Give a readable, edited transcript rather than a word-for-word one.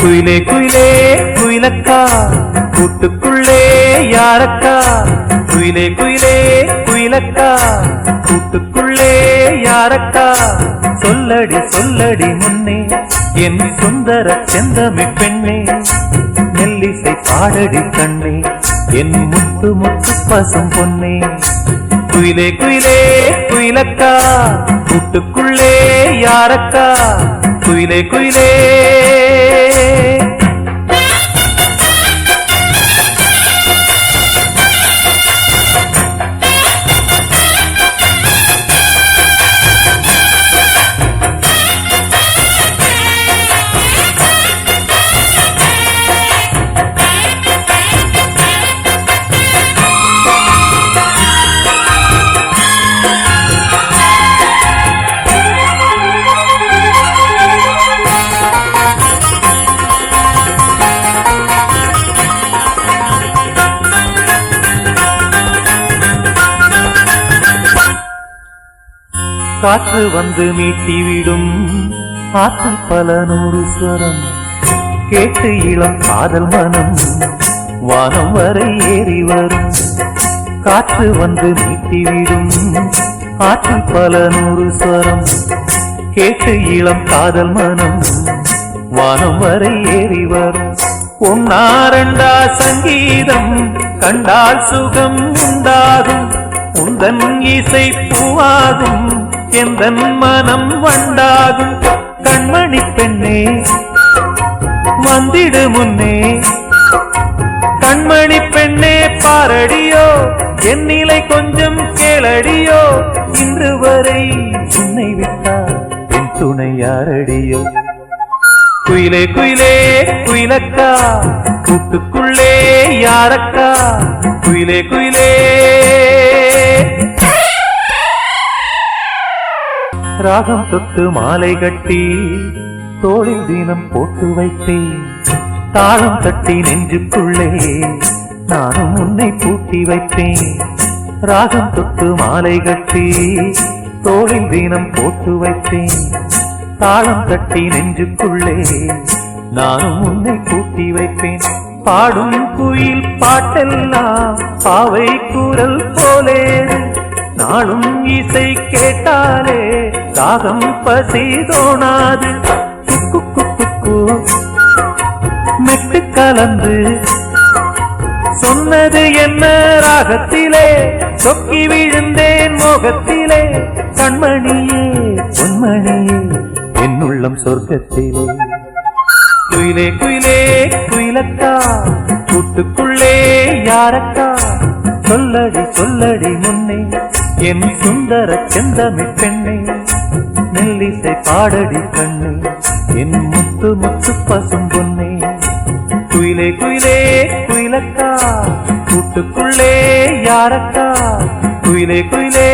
குயிலே குயிலே குயிலக்கா கூட்டுக்குள்ளே யாரக்கா? குயிலே குயிலே குயிலக்கா கூட்டுக்குள்ளே யாரக்கா? சொல்லடி சொல்லடி முன்னே என் சுந்தர செந்தமி பெண்ணே, மெல்லிசை பாடடி கண்ணே என் முத்து முத்து பசும் பொன்னே. குயிலே குயிலே குயிலக்கா கூட்டுக்குள்ளே யாரக்கா? குயிலே குயிலே காற்று வந்து மீட்டிவிடும் ஆற்றில் பல நூறு ஸ்வரம் கேட்டு இளம் காதல் மனம் வானம் வரை ஏறி வரும். காற்று வந்து மீட்டிவிடும் ஆற்றில் பல நூறு ஸ்வரம் கேட்டு இளம் காதல் மனம் வானம் வரை ஏறி வரும். ஒன்னாரண்டா சங்கீதம் கண்டால் சுகம் உண்டாகும், உந்தன் இசை பூவாகும், எந்தன் மனம் வண்டாகும். கண்மணி பெண்ணே வந்திடு முன்னே, கண்மணி பெண்ணே பாரடியோ, என் நிலை கொஞ்சம் கேளடியோ. இன்று வரை உன்னை விட்டால் என் துணை யாரடியோ? குயிலே குயிலே குயிலக்கா கூட்டுக்குள்ளே யாரக்கா? குயிலே குயிலே ராகம் தொட்டு மாலை கட்டி தோளில் தினம் போட்டு வைத்தேன், தாளம் தட்டி நெஞ்சுக்குள்ளே நானும் உன்னை பூட்டி வைப்பேன். ராகம் தொட்டு மாலை கட்டி தோளில் தினம் போட்டு வைத்தேன், தாளம் தட்டி நெஞ்சுக்குள்ளே நானும் உன்னை பூட்டி வைப்பேன். பாடும் குயில் பாட்டெல்லாம் பாவை குரல் போலே, நாளும் இசை கேட்டாலே ராகம் பசி தோணாது. குக்கு குக்கு மெட்டு கலந்து சொன்னது என்ன ராகத்திலே, சொக்கி விழுந்தேன் மோகத்திலே. கண்மணியே பொன்மணியே என்னுள்ளம் சொர்க்கத்திலே. குயிலே குயிலே குயிலக்கா கூட்டுக்குள்ளே யாரக்கா? சொல்லடி சொல்லடி முன்னே என் சுந்தர செந்தமி பெண்ணே, மெல்லிசை பாடடி கண்ணே என் முத்து முத்து பசும் பொன்னே. குயிலே குயிலே குயிலக்கா கூட்டுக்குள்ளே யாரக்கா? குயிலே குயிலே